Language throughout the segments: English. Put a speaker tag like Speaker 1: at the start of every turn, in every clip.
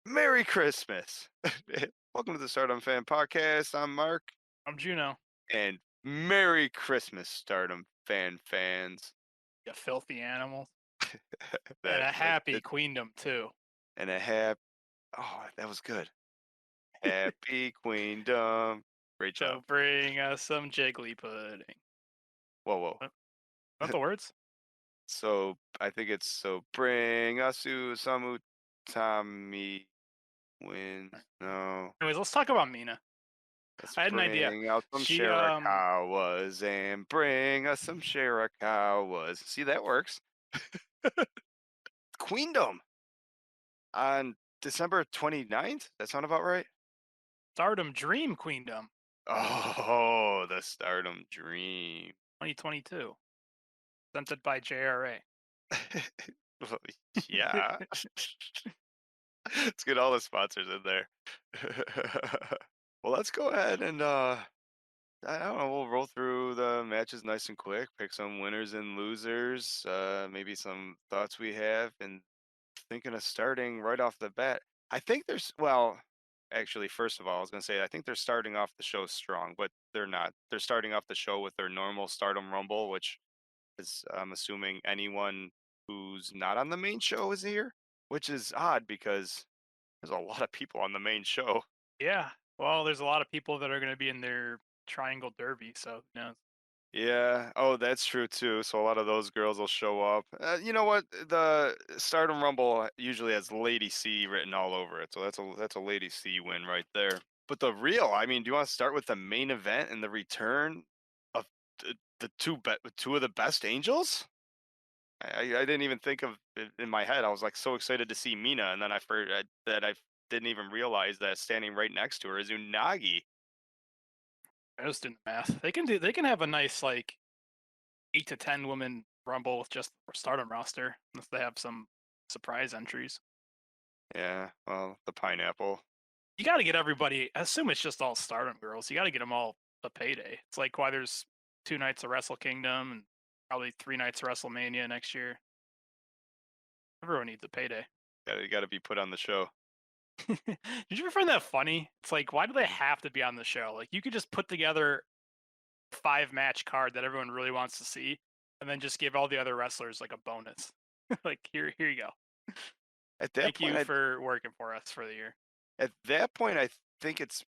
Speaker 1: Merry Christmas. Welcome to the Stardom Fan Podcast. I'm Mark,
Speaker 2: I'm Juno.
Speaker 1: and Merry Christmas, Stardom fans.
Speaker 2: You filthy animals. And
Speaker 1: That
Speaker 2: a
Speaker 1: like
Speaker 2: happy
Speaker 1: it,
Speaker 2: queendom too.
Speaker 1: and a happy. Oh, that was good. Happy Queendom. Great job.
Speaker 2: So bring us some jiggly pudding.
Speaker 1: Whoa, whoa.
Speaker 2: What? Not the words?
Speaker 1: So I think it's so bring us to some Tommy wins. No,
Speaker 2: Anyways, let's talk about Mina.
Speaker 1: let's
Speaker 2: I had an idea.
Speaker 1: bring out some
Speaker 2: She
Speaker 1: Shirakawas and bring us some Shirakawas. See, that works. Queendom on December 29th. That sound about right?
Speaker 2: Stardom Dream Queendom
Speaker 1: Oh, the Stardom Dream.
Speaker 2: 2022. Presented by JRA.
Speaker 1: Well, yeah. Let's get all the sponsors in there. Well, let's go ahead and I don't know, we'll roll through the matches nice and quick, pick some winners and losers, maybe some thoughts we have, and thinking of starting right off the bat. I think actually, first of all, I was going to say, I think they're starting off the show strong, but they're not. They're starting off the show with their normal Stardom Rumble, which is, I'm assuming, anyone who's not on the main show is here, which is odd because there's a lot of people on the main show.
Speaker 2: Yeah. Well, there's a lot of people that are going to be in their triangle derby, so who knows?
Speaker 1: Yeah. Oh, that's true too. So a lot of those girls will show up. You know what? The Stardom Rumble usually has Lady C written all over it. So that's a Lady C win right there. But I mean, do you want to start with the main event and the return of the two of the best angels? I didn't even think of it in my head. I was like so excited to see Mina, and then I forgot that I didn't even realize that standing right next to her is Unagi.
Speaker 2: I just doing the math. They can have a nice like 8 to 10 women rumble with just the Stardom roster, unless they have some surprise entries.
Speaker 1: Yeah. Well, the pineapple.
Speaker 2: You got to get everybody. I assume it's just all Stardom girls. You got to get them all a payday. It's like why there's 2 nights of Wrestle Kingdom and probably 3 nights of WrestleMania next year. Everyone needs a payday.
Speaker 1: Got to be put on the show.
Speaker 2: Did you ever find that funny? It's like why do they have to be on the show? Like you could just put together a 5 match card that everyone really wants to see, and then just give all the other wrestlers like a bonus. Like here you go.
Speaker 1: At that
Speaker 2: Thank
Speaker 1: point,
Speaker 2: you for working for us for the year.
Speaker 1: I think it's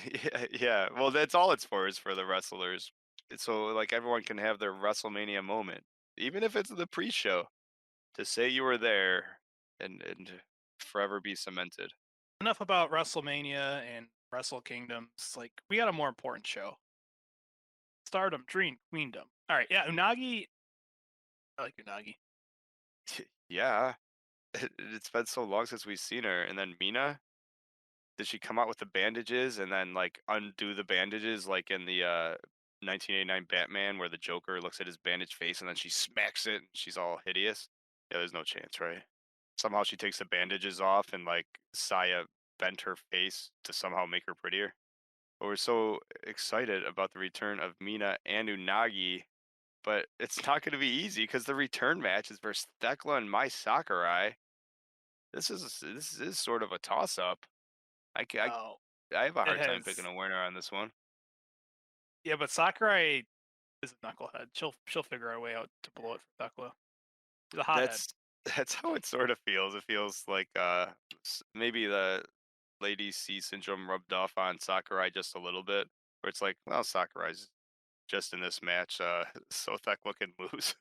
Speaker 1: yeah, yeah. Well, that's all it's for is for the wrestlers. So like everyone can have their WrestleMania moment, even if it's the pre-show, to say you were there and forever be cemented.
Speaker 2: Enough about WrestleMania and Wrestle Kingdoms. Like we got a more important show. Stardom, Dream, Queendom. All right, yeah, Unagi. I like Unagi.
Speaker 1: Yeah, it's been so long since we've seen her. And then Mina, did she come out with the bandages and then like undo the bandages like in the 1989 Batman where the Joker looks at his bandaged face and then she smacks it and she's all hideous? Yeah, there's no chance, right? Somehow she takes the bandages off and like Saya bent her face to somehow make her prettier. But we're so excited about the return of Mina and Unagi, but it's not going to be easy because the return match is versus Thekla and Mai Sakurai. This is sort of a toss up. I, ca-
Speaker 2: Oh,
Speaker 1: I have a
Speaker 2: it
Speaker 1: hard time picking
Speaker 2: has.
Speaker 1: a winner on this one.
Speaker 2: Yeah, but Sakurai is a knucklehead. She'll figure a way out to blow it for Thekla. She's a hothead.
Speaker 1: That's that's how it sort of feels. It feels like maybe the Lady C syndrome rubbed off on Sakurai just a little bit, where it's like, well, Sakurai's just in this match, so Thekla can lose.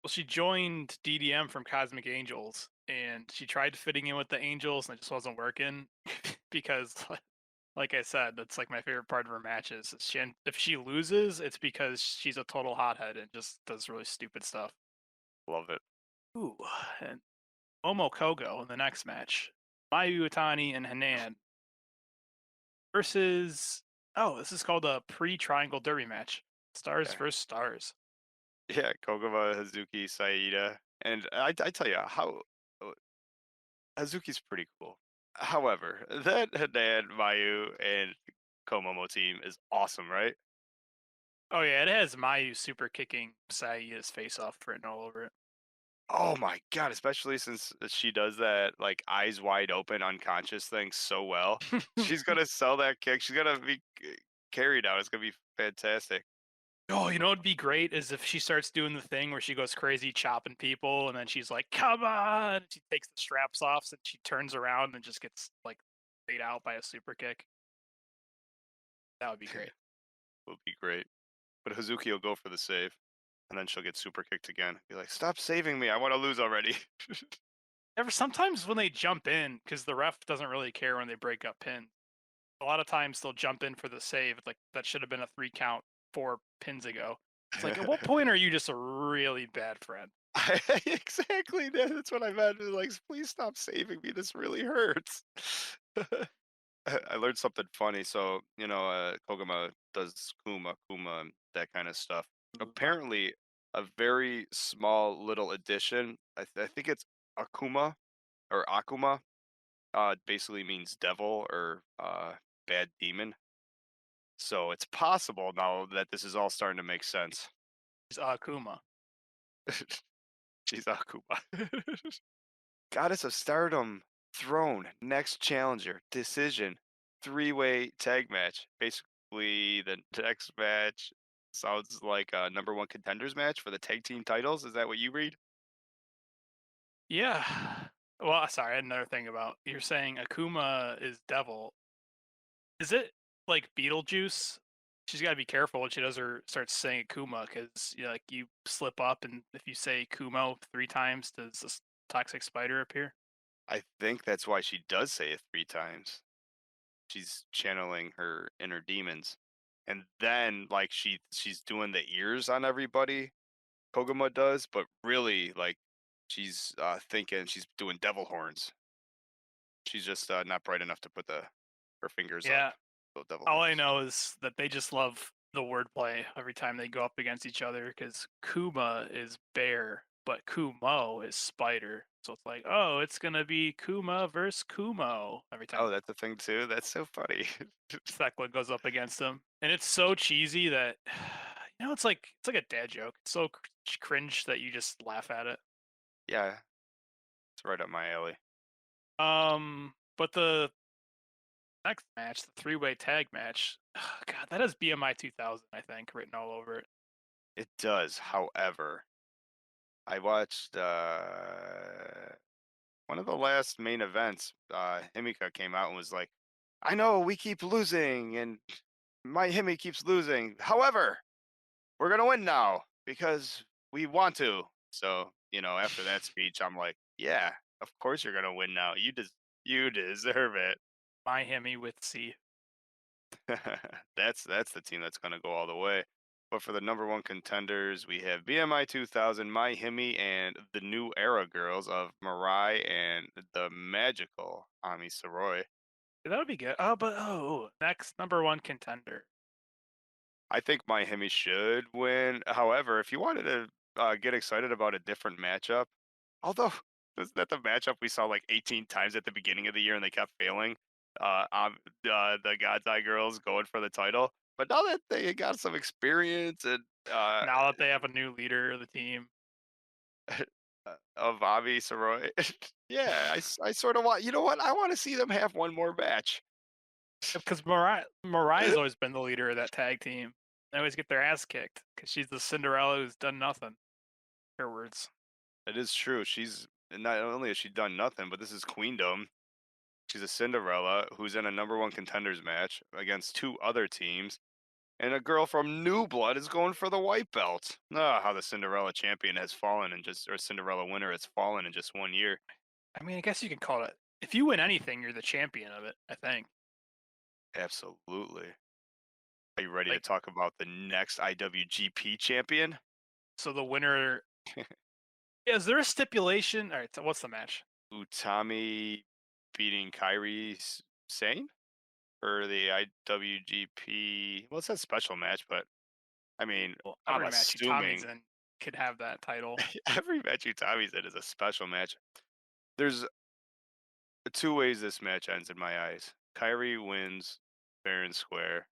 Speaker 2: Well, she joined DDM from Cosmic Angels, and she tried fitting in with the Angels, and it just wasn't working because, like I said, that's like my favorite part of her matches. If she loses, it's because she's a total hothead and just does really stupid stuff.
Speaker 1: Love it.
Speaker 2: Ooh, and Omo Kogo in the next match. Mayu Utani and Hanan versus. Oh, this is called a pre-triangle derby match. Stars
Speaker 1: Yeah,
Speaker 2: versus stars.
Speaker 1: yeah, Koguma, Hazuki, Saida, and I tell you how Hazuki's pretty cool. However, that Hanan, Mayu, and Komomo team is awesome, right?
Speaker 2: Oh yeah, it has Mayu super kicking Saiya's face off written all over it.
Speaker 1: Oh my god, especially since she does that, like, eyes wide open, unconscious thing so well. She's gonna sell that kick, she's gonna be c carried out, it's gonna be fantastic.
Speaker 2: Oh, you know what'd be great is if she starts doing the thing where she goes crazy chopping people, and then she's like, "Come on!" She takes the straps off, and she turns around and just gets like laid out by a super kick. That would be great.
Speaker 1: Would be great. But Hazuki will go for the save, and then she'll get super kicked again. Be like, "Stop saving me, I wanna lose already."
Speaker 2: Ever sometimes when they jump in, because the ref doesn't really care when they break up pins. A lot of times they'll jump in for the save. It's like that should have been a 3 count 4 pins ago. It's like, at what point are you just a really bad friend?
Speaker 1: Exactly, that's what I meant, like, "Please stop saving me, this really hurts." I learned something funny. So, Koguma does Kuma, and that kind of stuff.
Speaker 2: Uh,
Speaker 1: Apparently, a very small little addition. I think it's Akuma or Akuma. Basically means devil or bad demon. So it's possible now that this is all starting to make sense.
Speaker 2: He's Akuma.
Speaker 1: She's Akuma. Goddess of Stardom, Throne, Next Challenger, Decision, three-way tag match. Basically, the next match sounds like a number one contenders match for the tag team titles. Is that what you read?
Speaker 2: Yeah. Well, sorry, I had another thing about you're saying Akuma is devil. Is it like Beetlejuice? She's got to be careful when she does her starts saying Akuma because like you slip up, and if you say Kumo 3 times, does this toxic spider appear?
Speaker 1: I think that's why she does say it three times. She's channeling her inner demons. And then like she's doing the ears on everybody, Koguma does, but really like she's thinking she's doing devil horns. She's just, not bright enough to put her fingers up.
Speaker 2: Yeah.
Speaker 1: So devil
Speaker 2: All I
Speaker 1: horns.
Speaker 2: know is that they just love the wordplay every time they go up against each other because Kuma is bear, but Kumo is spider. So it's like, oh, it's gonna be Kuma versus Kumo every time
Speaker 1: Oh, that's a thing too? That's so funny.
Speaker 2: Sekla goes up against him, and it's so cheesy that it's like a dad joke. It's so cringe that you just laugh at it.
Speaker 1: Yeah, it's right up my alley.
Speaker 2: But the next match, the 3-way tag match, God, that has BMI 2000, I think, written all over it.
Speaker 1: It does, however, I watched, one of the last main events, Himika came out and was like, "I know we keep losing, and my Himi keeps losing. However, we're gonna win now because we want to." So, after that speech, I'm like, "Yeah, of course you're gonna win now. You deserve it."
Speaker 2: My Hemi with C.
Speaker 1: That's the team that's gonna go all the way. But for the number one contenders, we have BMI 2000, My Himi, and the New Era girls of Mirai and the magical Ami Saroy.
Speaker 2: That would be good. Next number one contender.
Speaker 1: I think My Himi should win. However, if you wanted to get excited about a different matchup, although isn't that the matchup we saw like 18 times at the beginning of the year and they kept failing? The God's Eye girls going for the title. But now that they got some experience and
Speaker 2: Now that they have a new leader of the team,
Speaker 1: of Avi Saroy, yeah, I sort of want. You know what? I want to see them have one more match.
Speaker 2: because Mariah's always been the leader of that tag team. They always get their ass kicked because she's the Cinderella who's done nothing. Her words.
Speaker 1: It is true. She's not only has she done nothing, but this is Queendom. She's a Cinderella who's in a number one contenders match against two other teams, and a girl from New Blood is going for the white belt. Ah, how the Cinderella champion has fallen in just, or Cinderella winner has fallen in just 1 year.
Speaker 2: I mean, I guess you can call it. If you win anything, you're the champion of it. I think.
Speaker 1: Absolutely. Are you ready to
Speaker 2: Like,
Speaker 1: talk about the next IWGP champion?
Speaker 2: so the winner. Yeah, is there a stipulation? All right. So what's the match?
Speaker 1: Utami beating Kairi Sane for the IWGP. Well, it says special match, but I mean,
Speaker 2: Well,
Speaker 1: I'm
Speaker 2: every match Tommy's
Speaker 1: assuming
Speaker 2: in could have that title.
Speaker 1: every match Utami's in is a special match. There's two ways this match ends in my eyes. Kyrie wins fair and square,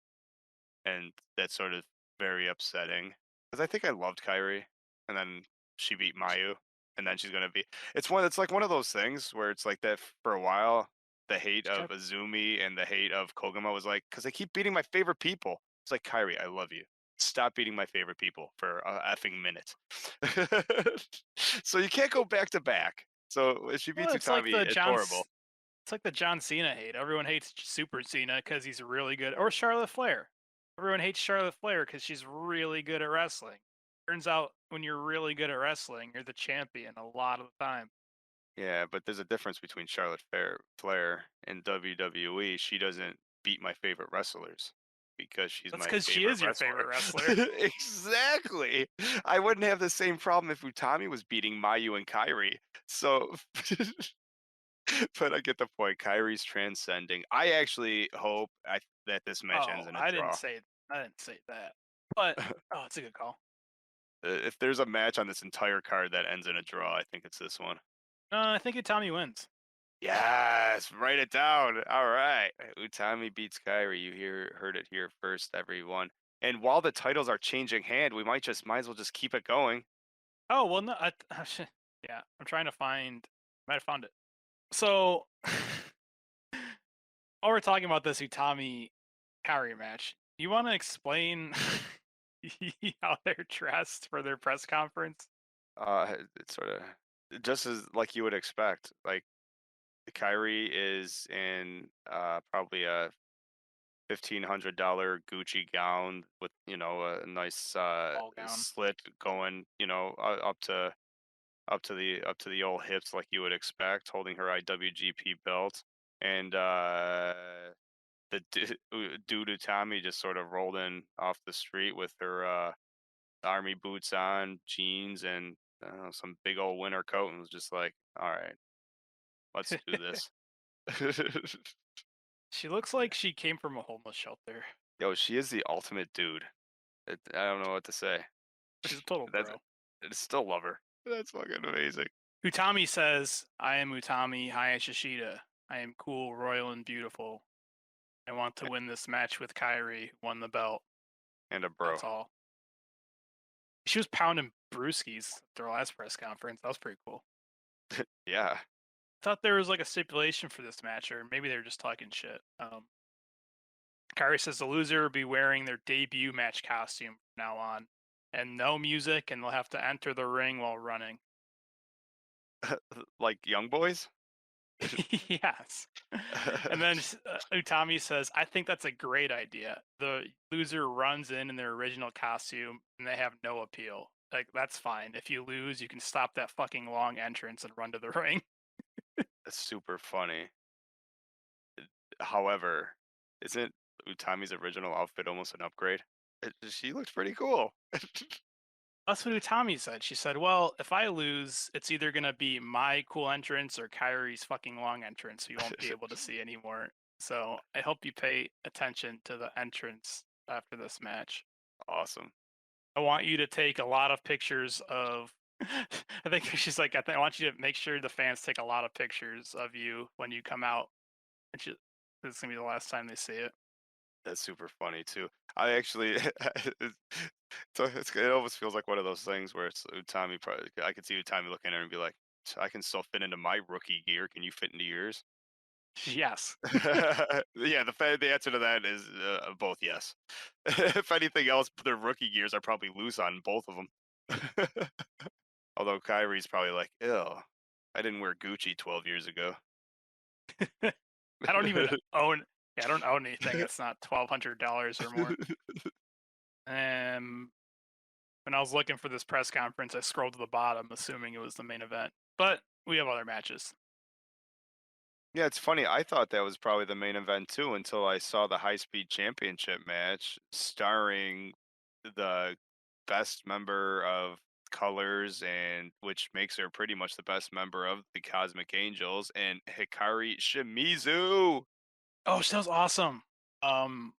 Speaker 1: and that's sort of very upsetting because I think I loved Kyrie, and then she beat Mayu. and then she's gonna be. It's like one of those things where it's like that for a while. The hate
Speaker 2: She
Speaker 1: of
Speaker 2: kept
Speaker 1: Azumi and the hate of Koguma was like because they keep beating my favorite people. It's like Kyrie, I love you. Stop beating my favorite people for a effing minute. So you can't go back to back. So if she
Speaker 2: well,
Speaker 1: beats Utami, it's horrible.
Speaker 2: It's like the John Cena hate. Everyone hates Super Cena because he's really good, or Charlotte Flair. Everyone hates Charlotte Flair because she's really good at wrestling. Turns out when you're really good at wrestling, you're the champion a lot of the time.
Speaker 1: Yeah, but there's a difference between Flair and WWE. She doesn't beat my favorite wrestlers because she's
Speaker 2: That's
Speaker 1: my
Speaker 2: because she
Speaker 1: favorite
Speaker 2: is your
Speaker 1: wrestler.
Speaker 2: favorite wrestler.
Speaker 1: Exactly. I wouldn't have the same problem if Utami was beating Mayu and Kyrie. So, but I get the point. Kyrie's transcending. I actually hope that this match ends
Speaker 2: Oh,
Speaker 1: in a draw.
Speaker 2: I didn't say that. But oh, it's a good call.
Speaker 1: If there's a match on this entire card that ends in a draw, I think it's this one.
Speaker 2: No, I think Tommy wins.
Speaker 1: Yes, write it down. All right. Utami beats Kyrie. Heard it here first, everyone. And while the titles are changing hand, we might as well just keep it going.
Speaker 2: Oh well, no, yeah. I'm trying to find. Might have found it. So, while we're talking about this Utami Kyrie match, you want to explain how they're dressed for their press conference?
Speaker 1: It's sort of just as like you would expect. Like Kyrie is in probably a $1,500 Gucci gown with a nice
Speaker 2: Ball gown.
Speaker 1: slit going up to the old hips like you would expect, holding her IWGP belt, and the dude Utami just sort of rolled in off the street with her army boots on, jeans, and some big old winter coat, and was just like, "All right, let's do this."
Speaker 2: She looks like she came from a homeless shelter.
Speaker 1: Yo, she is the ultimate dude. I don't know what to say.
Speaker 2: She's a total
Speaker 1: That's
Speaker 2: bro.
Speaker 1: I still love her. That's fucking amazing.
Speaker 2: Utami says, "I am Utami Hayashishida. I am cool, royal, and beautiful. I want to win this match with Kyrie, who won the belt.
Speaker 1: And a bro.
Speaker 2: That's all." She was pounding brewskis at their last press conference. That was pretty cool.
Speaker 1: Yeah.
Speaker 2: Thought there was like a stipulation for this match, or maybe they were just talking shit. Kyrie says the loser will be wearing their debut match costume from now on, and no music, and they'll have to enter the ring while running.
Speaker 1: Like young boys?
Speaker 2: Yes. And then Utami says, I think that's a great idea. The loser runs in their original costume and they have no appeal. Like, that's fine. If you lose, you can stop that fucking long entrance and run to the ring.
Speaker 1: That's super funny. However, isn't Utami's original outfit almost an upgrade? She looks pretty cool.
Speaker 2: That's what Utami said. She said, well, if I lose, it's either going to be my cool entrance or Kyrie's fucking long entrance. So you won't be able to see anymore. So I hope you pay attention to the entrance after this match.
Speaker 1: Awesome.
Speaker 2: I want you to take a lot of pictures of. I think she's like, I want you to make sure the fans take a lot of pictures of you when you come out. And this is gonna be the last time they see it.
Speaker 1: That's super funny too. I actually, it almost feels like one of those things where it's Utami. Probably, I could see Utami looking at her and be like, "I can still fit into my rookie gear. Can you fit into yours?"
Speaker 2: Yes.
Speaker 1: Yeah, the answer to that is both yes. If anything else, their rookie gears are probably loose on both of them. Although Kyrie's probably like, "Ew, I didn't wear Gucci 12 years ago."
Speaker 2: I don't even own. Yeah, I don't own anything that's not $1,200 or more. When I was looking for this press conference, I scrolled to the bottom, assuming it was the main event. But we have other matches.
Speaker 1: Yeah, it's funny. I thought that was probably the main event too until I saw the high speed championship match starring the best member of Colors and which makes her pretty much the best member of the Cosmic Angels and Hikari Shimizu.
Speaker 2: Oh, that was awesome. Um,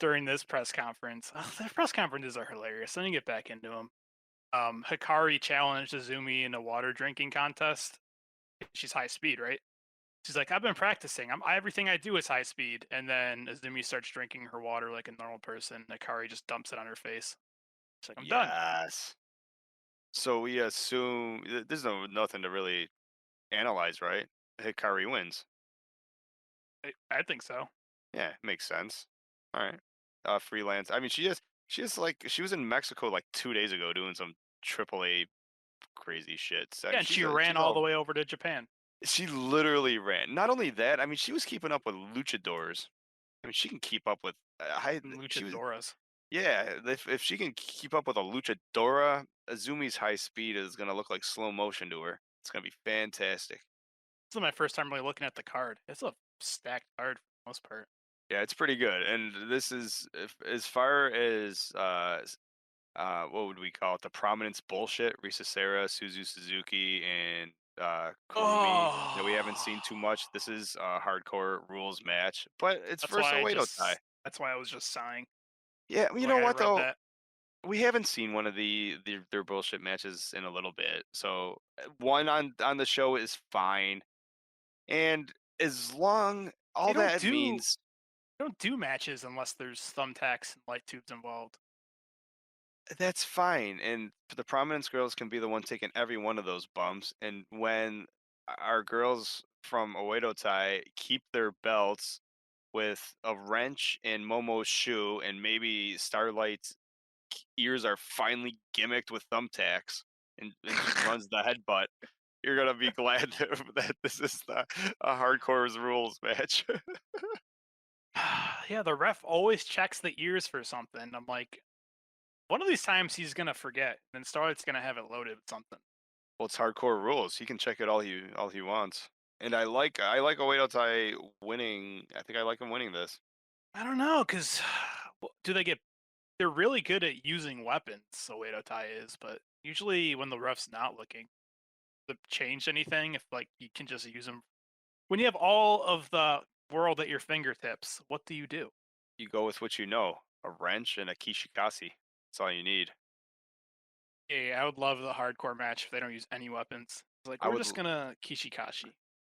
Speaker 2: during this press conference, their press conferences are hilarious. Let me get back into them. Hikari challenged Azumi in a water drinking contest. She's high speed, right? She's like, I've been practicing. Everything I do is high speed. And then Azumi starts drinking her water like a normal person. Hikari just dumps it on her face. She's like, I'm done.
Speaker 1: Yes. So we assume there's nothing to really analyze, right? Hikari wins.
Speaker 2: I think so.
Speaker 1: Yeah, makes sense. All right. Freelance. I mean, she just like she was in Mexico like 2 days ago doing some triple A crazy shit. So
Speaker 2: Yeah, and she ran
Speaker 1: she's
Speaker 2: all the
Speaker 1: all
Speaker 2: way over to Japan.
Speaker 1: she literally ran. Not only that, I mean, she was keeping up with luchadors. I mean, she can keep up with. She was.
Speaker 2: Luchadoras.
Speaker 1: Yeah, if she can keep up with a luchadora, Azumi's high speed is gonna look like slow motion to her. It's gonna be fantastic.
Speaker 2: This is my first time really looking at the card. It's a stacked card for the most part.
Speaker 1: Yeah, it's pretty good. And this is as far as what would we call it? The prominence bullshit. Risa Sera, Suzu Suzuki, and Kurumi that we haven't seen too
Speaker 2: Oh,
Speaker 1: much. This is a hardcore rules match, but it's
Speaker 2: that's
Speaker 1: versus
Speaker 2: why I
Speaker 1: Oedo Tai.
Speaker 2: just. That's why I was just sighing.
Speaker 1: Yeah, you
Speaker 2: Like
Speaker 1: know
Speaker 2: I
Speaker 1: what
Speaker 2: read
Speaker 1: though?
Speaker 2: that.
Speaker 1: We haven't seen one of their bullshit matches in a little bit. So one on the show is fine, and as long
Speaker 2: They
Speaker 1: all
Speaker 2: don't
Speaker 1: that
Speaker 2: do
Speaker 1: means
Speaker 2: they don't do matches unless there's thumbtacks and light tubes involved.
Speaker 1: that's fine, and the prominence girls can be the one taking every one of those bumps. And when our girls from Oedo Tai keep their belts with a wrench in Momo's shoe, and maybe Starlight's ears are finally gimmicked with thumbtacks, and she runs the headbutt, you're gonna be glad that this is a hardcore rules match.
Speaker 2: Yeah, the ref always checks the ears for something. I'm like, one of these times he's gonna forget, and Starlight's gonna have it loaded with something.
Speaker 1: Well, it's hardcore rules. He can check it all he wants. And I like Oedo Tai winning. I think I like him winning this.
Speaker 2: I don't know, cause do they get? They're really good at using weapons. So Oedo Tai is, but usually when the ref's not looking, to change anything. If like you can just use them when you have all of the world at your fingertips, what do you do?
Speaker 1: You go with what you know. A wrench and a kishikasi. That's all you need.
Speaker 2: Yeah, I would love the hardcore match if they don't use any weapons. It's like
Speaker 1: I
Speaker 2: we're
Speaker 1: would
Speaker 2: just
Speaker 1: l-
Speaker 2: gonna Kishikashi.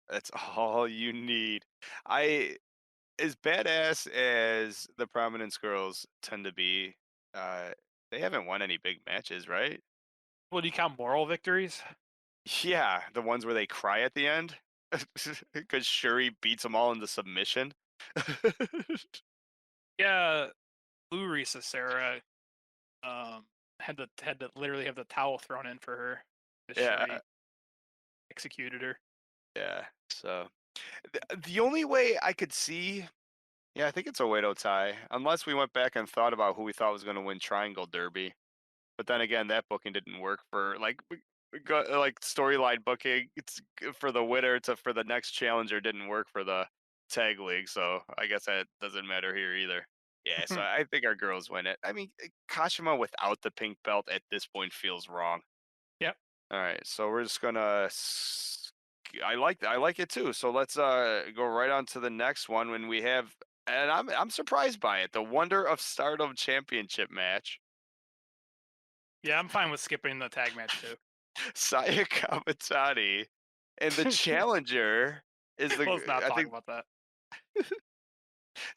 Speaker 1: that's all you need. I as badass as the prominence girls tend to be, uh, they haven't won any big matches, right?
Speaker 2: Well, do you count moral victories?
Speaker 1: Yeah, the ones where they cry at the end because Shuri beats them all into submission.
Speaker 2: Yeah, Blue Risa Sarah had to literally have the towel thrown in for her. The
Speaker 1: Yeah,
Speaker 2: Shuri executed her.
Speaker 1: yeah. So the only way I could see, yeah, I think it's a Oedo tie, unless we went back and thought about who we thought was going to win Triangle Derby. But then again, that booking didn't work for like storyline booking. It's for the winner to for the next challenger didn't work for the tag league. So I guess that doesn't matter here either. Yeah, so I think our girls win it. I mean, Kashima without the pink belt at this point feels wrong.
Speaker 2: Yep.
Speaker 1: All right, so we're just gonna. I like it too. So let's go right on to the next one when we have, and I'm surprised by it. The Wonder of Stardom Championship match.
Speaker 2: Yeah, I'm fine with skipping the tag match too.
Speaker 1: Saya Kamatani, and the challenger is
Speaker 2: Let's not
Speaker 1: I
Speaker 2: talk
Speaker 1: think
Speaker 2: about that.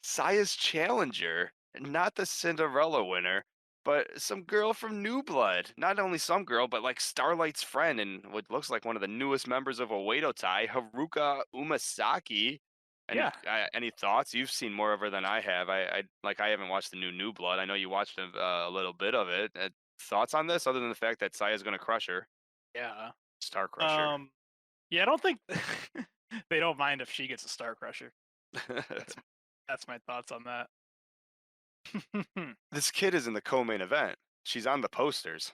Speaker 1: Saya's challenger, not the Cinderella winner, but some girl from New Blood. Not only some girl, but like Starlight's friend and what looks like one of the newest members of Oedo Tai, Haruka Umasaki.
Speaker 2: Yeah.
Speaker 1: Any thoughts? You've seen more of her than I have. I haven't watched the New Blood. I know you watched a little bit of it. Thoughts on this, other than the fact that Saya's going to crush her,
Speaker 2: Yeah.
Speaker 1: Star Crusher.
Speaker 2: Um yeah, I don't think they don't mind if she gets a star crusher. That's that's my thoughts on that.
Speaker 1: This kid is in the co-main event. She's on the posters.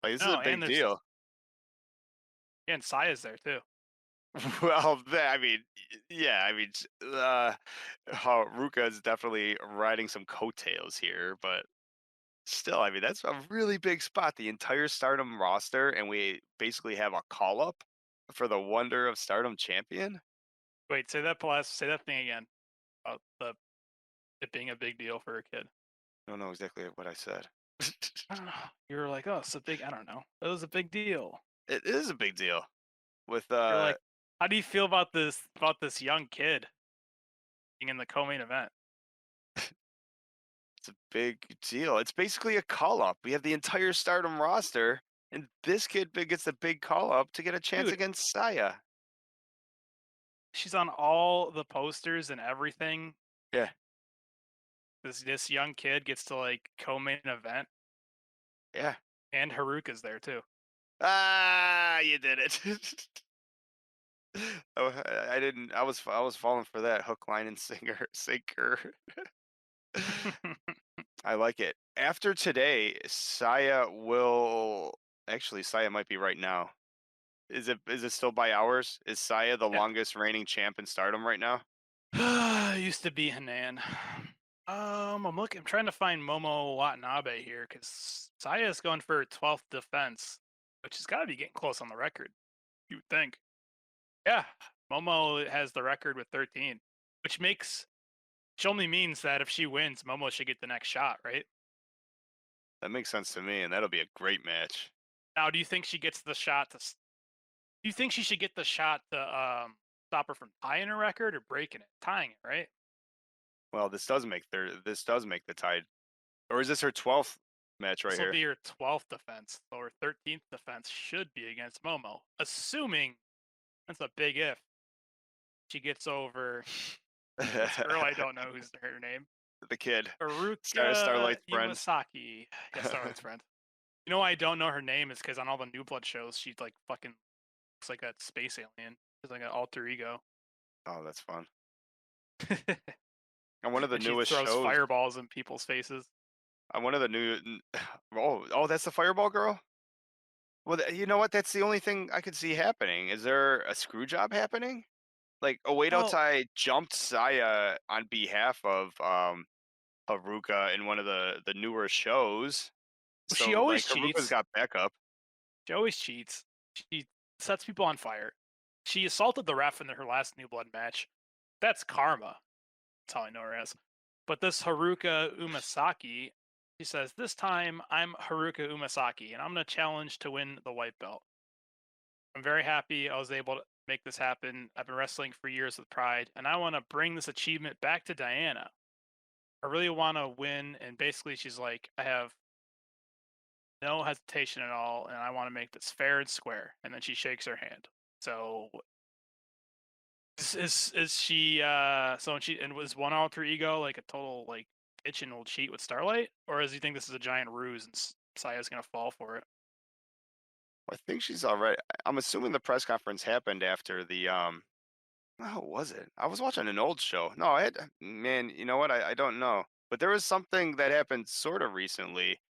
Speaker 1: Like this is a
Speaker 2: No, and
Speaker 1: big
Speaker 2: there's
Speaker 1: deal.
Speaker 2: and Saya's there too.
Speaker 1: Well, I mean, yeah, I mean, Haruka is definitely riding some coattails here, but still, I mean, that's a really big spot. The entire Stardom roster, and we basically have a call up for the Wonder of Stardom champion.
Speaker 2: Wait, say that thing again about the it being a big deal for a kid.
Speaker 1: I don't know exactly what I said.
Speaker 2: I don't know. You were like, "Oh, it's a big." I don't know. It was a big deal.
Speaker 1: It is a big deal with
Speaker 2: You're like, "How do you feel about this young kid being in the co-main event?"
Speaker 1: it's a big deal. It's basically a call up. We have the entire Stardom roster. And this kid gets a big call up to get a chance
Speaker 2: Dude,
Speaker 1: against Saya.
Speaker 2: she's on all the posters and everything.
Speaker 1: Yeah,
Speaker 2: This young kid gets to like co-main event,
Speaker 1: yeah.
Speaker 2: and Haruka's there too.
Speaker 1: Ah, you did it. Oh, I didn't. I was falling for that hook, line, and sinker. I like it. After today, Saya will actually Saya might be right now. Is it still by hours? Is Saya the
Speaker 2: Yeah.
Speaker 1: longest reigning champ in Stardom right now?
Speaker 2: Used to be Hanan. I'm trying to find Momo Watanabe here because Saya's going for her 12th defense, which has got to be getting close on the record. You would think. Yeah, Momo has the record with 13, which only means that if she wins, Momo should get the next shot, right?
Speaker 1: That makes sense to me, and that'll be a great match.
Speaker 2: Now, do you think she gets the shot do you think she should get the shot to stop her from tying her record or breaking it? Tying it, right?
Speaker 1: Well, this does make the tide, or is this her 12th match right
Speaker 2: This will
Speaker 1: here?
Speaker 2: be her 12th defense, so her 13th defense should be against Momo, assuming that's a big if she gets over this girl. I don't know who's her name.
Speaker 1: The kid,
Speaker 2: Haruka
Speaker 1: Starlight's friend.
Speaker 2: Iwasaki. Yeah, Starlight's friend. You know why I don't know her name is because on all the New Blood shows, she like fucking looks like a space alien. She's like an alter ego,
Speaker 1: Oh, that's fun. On one of the
Speaker 2: and she
Speaker 1: newest
Speaker 2: throws
Speaker 1: shows,
Speaker 2: fireballs in people's faces.
Speaker 1: on one of the new, oh, that's the Fireball girl. Well, you know what? That's the only thing I could see happening. Is there a screw job happening? Like Oedo
Speaker 2: Well,
Speaker 1: Tai jumped Saya on behalf of Haruka in one of the newer shows.
Speaker 2: she
Speaker 1: So
Speaker 2: always
Speaker 1: like Haruka's
Speaker 2: cheats.
Speaker 1: got backup.
Speaker 2: She always cheats. She sets people on fire. She assaulted the ref in her last New Blood match. That's karma. That's how I know her as. But this Haruka Umasaki, she says, this time I'm Haruka Umasaki, and I'm going to challenge to win the white belt. I'm very happy I was able to make this happen. I've been wrestling for years with pride, and I want to bring this achievement back to Diana. I really want to win. And basically, she's like, I have no hesitation at all, and I want to make this fair and square. And then she shakes her hand. So is she so when she and was one alter ego like a total like bitch and will cheat with Starlight, or does he think this is a giant ruse and Saya's gonna fall for it?
Speaker 1: I think she's all right. I'm assuming the press conference happened after the how was it? I was watching an old show. No, I had man, you know what? I don't know. But there was something that happened sort of recently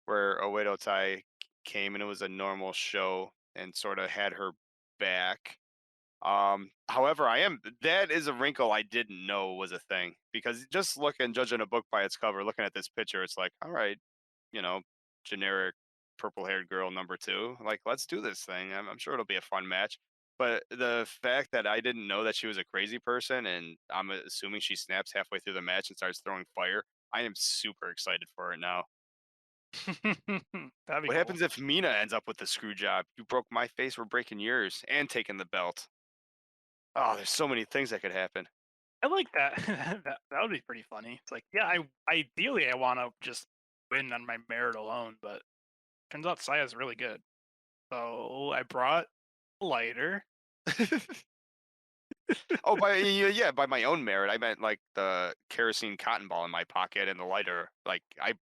Speaker 1: where Oedo Tai came and it was a normal show and sort of had her back. However, that is a wrinkle I didn't know was a thing because just judging a book by its cover, looking at this picture, it's like, all right, you know, generic purple-haired girl number two. Like, let's do this thing. I'm sure it'll be a fun match. But the fact that I didn't know that she was a crazy person, and I'm assuming she snaps halfway through the match and starts throwing fire, I am super excited for it now.
Speaker 2: That'd be
Speaker 1: What
Speaker 2: cool.
Speaker 1: happens if Mina ends up with the screw job? You broke my face, we're breaking yours, and taking the belt. Oh, there's so many things that could happen.
Speaker 2: I like that. That would be pretty funny. It's like, yeah, I ideally I want to just win on my merit alone, but turns out Saya's really good. So I brought a lighter.
Speaker 1: Oh, yeah, by my own merit, I meant like the kerosene cotton ball in my pocket and the lighter. Like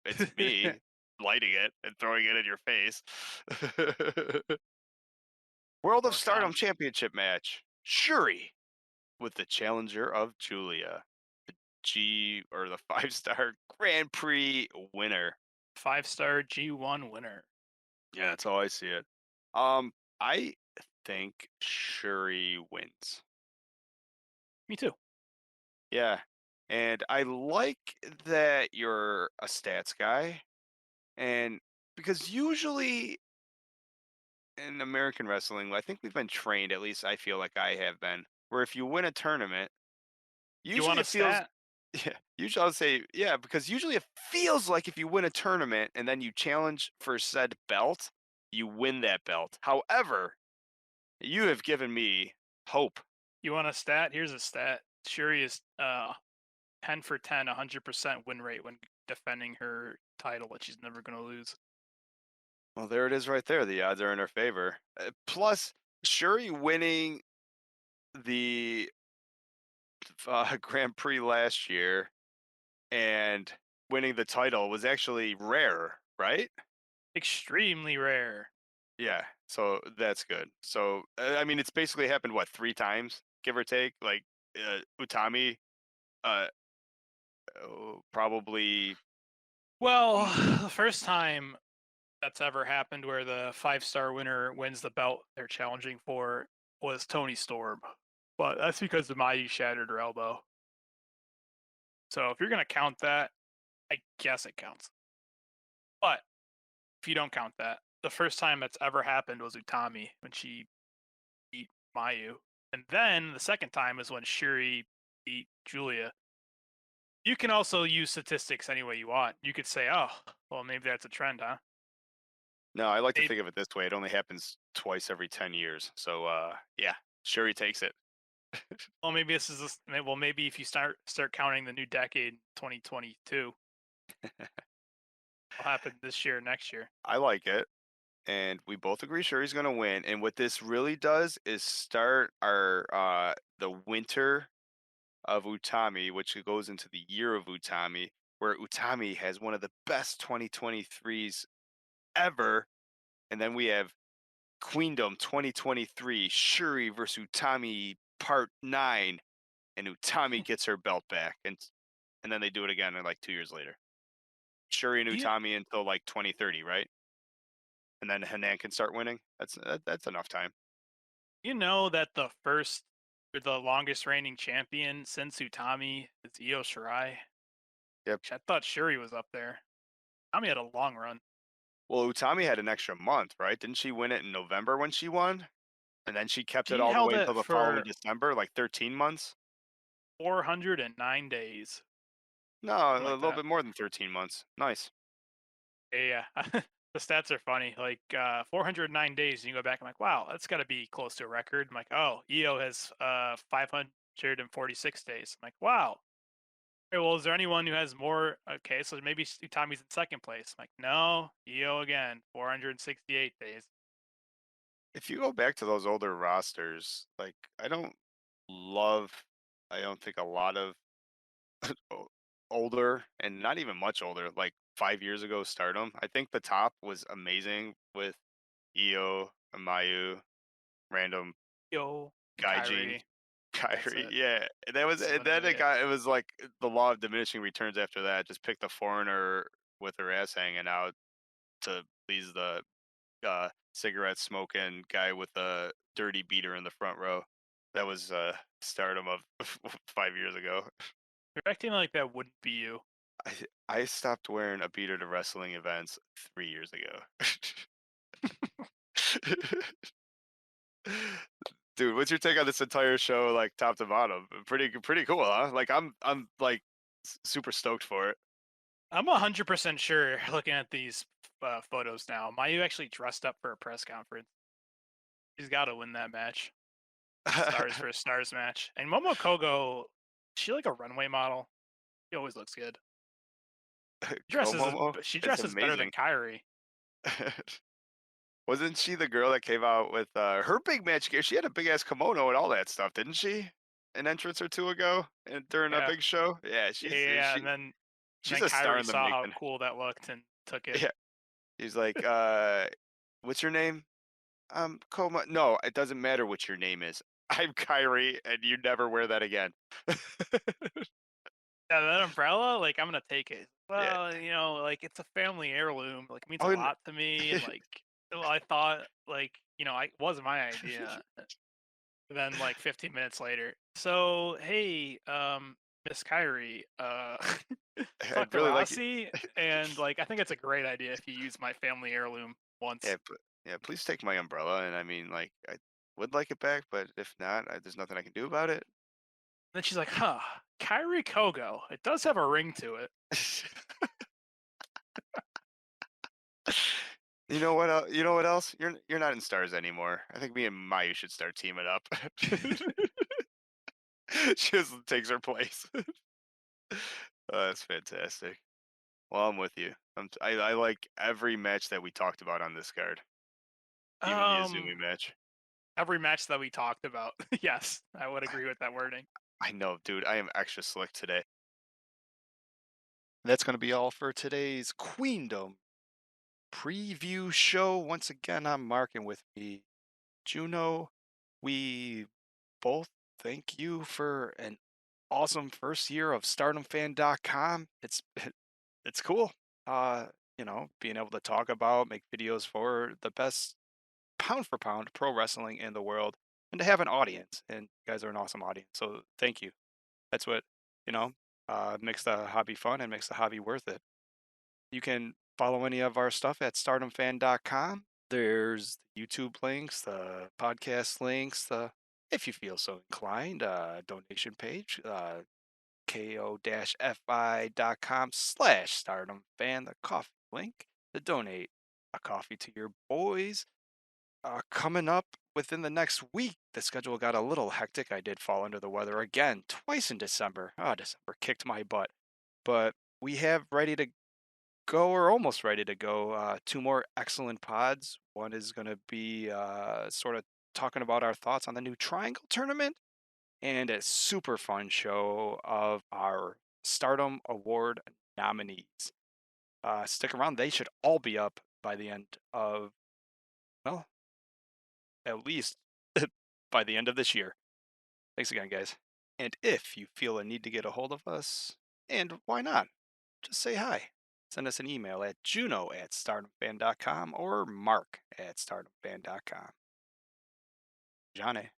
Speaker 1: it's me lighting it and throwing it in your face. World of
Speaker 2: Work
Speaker 1: Stardom
Speaker 2: on
Speaker 1: Championship match. Shuri with the challenger of Julia, the G or the 5-star Grand Prix winner.
Speaker 2: 5-star G1 winner.
Speaker 1: Yeah, that's how I see it. I think Shuri wins.
Speaker 2: Me too.
Speaker 1: Yeah. And I like that you're a stats guy. And because usually in American wrestling, I think we've been trained, at least I feel like I have been, where if you win a tournament,
Speaker 2: You
Speaker 1: usually
Speaker 2: want a
Speaker 1: it feels,
Speaker 2: stat?
Speaker 1: yeah, usually I'll say, yeah, because usually it feels like if you win a tournament and then you challenge for said belt, you win that belt. However, you have given me hope.
Speaker 2: You want a stat? Here's a stat. Shuri is 10 for 10, 100% win rate when defending her title that she's never going to lose.
Speaker 1: Well, there it is right there. The odds are in her favor. Plus, Shuri winning the Grand Prix last year and winning the title was actually rare, right?
Speaker 2: Extremely rare.
Speaker 1: Yeah, so that's good. So, I mean, it's basically happened, what, 3 times, give or take? Like, Utami, uh, probably
Speaker 2: Well,
Speaker 1: mm
Speaker 2: the first time that's ever happened where the 5-star winner wins the belt they're challenging for was Tony Storm. But that's because the Mayu shattered her elbow. So if you're gonna count that, I guess it counts. But if you don't count that, the first time that's ever happened was Utami when she beat Mayu. And then the second time is when Shuri beat Julia. You can also use statistics any way you want. You could say, oh, well, maybe that's a trend, huh?
Speaker 1: No, I like to
Speaker 2: Maybe,
Speaker 1: think of it this way, it only happens twice every 10 years, so, yeah, Shuri takes it.
Speaker 2: well, maybe this is this, well, maybe if you start counting the new decade, 2022, will happen this year, next year.
Speaker 1: I like it, and we both agree Shuri's gonna win, and what this really does is start the winter of Utami, which goes into the year of Utami, where Utami has one of the best 2023s ever. And then we have Queendom 2023, Shuri versus Utami Part 9, and Utami gets her belt back. And then they do it again in like 2 years later. Shuri and
Speaker 2: Do you,
Speaker 1: Utami until like 2030, right? And then Hanan can start winning. That's enough time.
Speaker 2: you know that the first or the longest reigning champion since Utami is Io Shirai?
Speaker 1: Yep.
Speaker 2: I thought Shuri was up there. Utami had a long run.
Speaker 1: Well, Utami had an extra month, right? Didn't she win it in November when she won? And then she kept it
Speaker 2: She
Speaker 1: all the
Speaker 2: held
Speaker 1: way
Speaker 2: it
Speaker 1: until the following
Speaker 2: for
Speaker 1: December, like 13 months?
Speaker 2: 409 days,
Speaker 1: No,
Speaker 2: something
Speaker 1: a
Speaker 2: like
Speaker 1: little
Speaker 2: that.
Speaker 1: bit more than 13 months. Nice.
Speaker 2: Yeah, yeah. The stats are funny. Like 409 days, you go back. I'm like, wow, that's got to be close to a record. I'm like, oh, EO has 546 days. I'm like, wow. Okay, well, is there anyone who has more? Okay, so maybe Tommy's in second place. I'm like, no, EO again, 468 days.
Speaker 1: If you go back to those older rosters, like love I don't think a lot of o- older and not even much older, like 5 years ago Stardom. I think the top was amazing with Io, Amayu, random
Speaker 2: EO and
Speaker 1: Gaijin,
Speaker 2: Kyrie. That's
Speaker 1: Kyrie.
Speaker 2: it.
Speaker 1: Yeah. And that was
Speaker 2: That's
Speaker 1: and then
Speaker 2: literally it.
Speaker 1: it was like the law of diminishing returns after that. Just pick the foreigner with her ass hanging out to please the cigarette smoking guy with a dirty beater in the front row. That was Stardom of 5 years ago.
Speaker 2: You're acting like that wouldn't be you.
Speaker 1: I stopped wearing a beater to wrestling events 3 years ago. Dude, what's your take on this entire show, like top to bottom? Pretty cool, huh? Like I'm like super stoked for it.
Speaker 2: I'm 100% sure looking at these photos now. Mayu actually dressed up for a press conference. She's got to win that match. Stars for a stars match. And Momo Kogo, she like a runway model. She always looks good.
Speaker 1: Komomo
Speaker 2: She
Speaker 1: is
Speaker 2: dresses better than
Speaker 1: amazing.
Speaker 2: Kyrie.
Speaker 1: Wasn't she the girl that came out with her big match gear? She had a big ass kimono and all that stuff, didn't she? An entrance or two ago, and during a
Speaker 2: Yeah.
Speaker 1: big show. Yeah,
Speaker 2: Yeah, yeah, yeah. And
Speaker 1: she's
Speaker 2: then
Speaker 1: a star
Speaker 2: Kyrie
Speaker 1: in the
Speaker 2: saw how
Speaker 1: making.
Speaker 2: cool that looked and took it.
Speaker 1: Yeah, he's like, "What's your name?" Koma. No, it doesn't matter what your name is. I'm Kyrie, and you never wear that again.
Speaker 2: Yeah, that umbrella, like I'm gonna take it.
Speaker 1: Yeah.
Speaker 2: Well, like it's a family heirloom. Like it means a
Speaker 1: Oh, and
Speaker 2: lot to me, and like well, I thought it wasn't my idea. Then like 15 minutes later, so hey, Miss Kyrie, talk
Speaker 1: I'd
Speaker 2: to
Speaker 1: really like it.
Speaker 2: Rossi, and like I think it's a great idea if you use my family heirloom once.
Speaker 1: Yeah, yeah. Please take my umbrella, and I mean, like, I would like it back, but if not, there's nothing I can do about it.
Speaker 2: Then she's like, huh, Kyrie Kogo. It does have a ring to it.
Speaker 1: You know what else? You're not in stars anymore. I think me and Mayu should start teaming up. She just takes her place. Oh, that's fantastic. Well, I'm with you. I like every match that we talked about on this card, even the
Speaker 2: Um,
Speaker 1: Azumi match.
Speaker 2: every match that we talked about. Yes, I would agree with that wording.
Speaker 1: I know, dude. I am extra slick today. That's going to be all for today's Queendom preview show. Once again, I'm marking with me, Juno. We both thank you for an awesome first year of StardomFan.com. It's cool. Being able to talk about, make videos for the best pound for pound pro wrestling in the world, and to have an audience. And you guys are an awesome audience. So thank you. That's what you know makes the hobby fun and makes the hobby worth it. You can follow any of our stuff at StardomFan.com. There's the YouTube links, the podcast links, the if you feel so inclined, donation page, ko-fi.com/StardomFan, the coffee link to donate a coffee to your boys. Coming up within the next week, the schedule got a little hectic. I did fall under the weather again, twice in December. December kicked my butt. But we have ready to go, or almost ready to go, two more excellent pods. One is going to be sort of talking about our thoughts on the new Triangle tournament, and a super fun show of our Stardom Award nominees. Stick around, they should all be up by the end of, well, at least by the end of this year. Thanks again, guys. And if you feel a need to get a hold of us, and why not, just say hi. Send us an email at juno@stardomfan.com or mark@stardomfan.com. Johnny.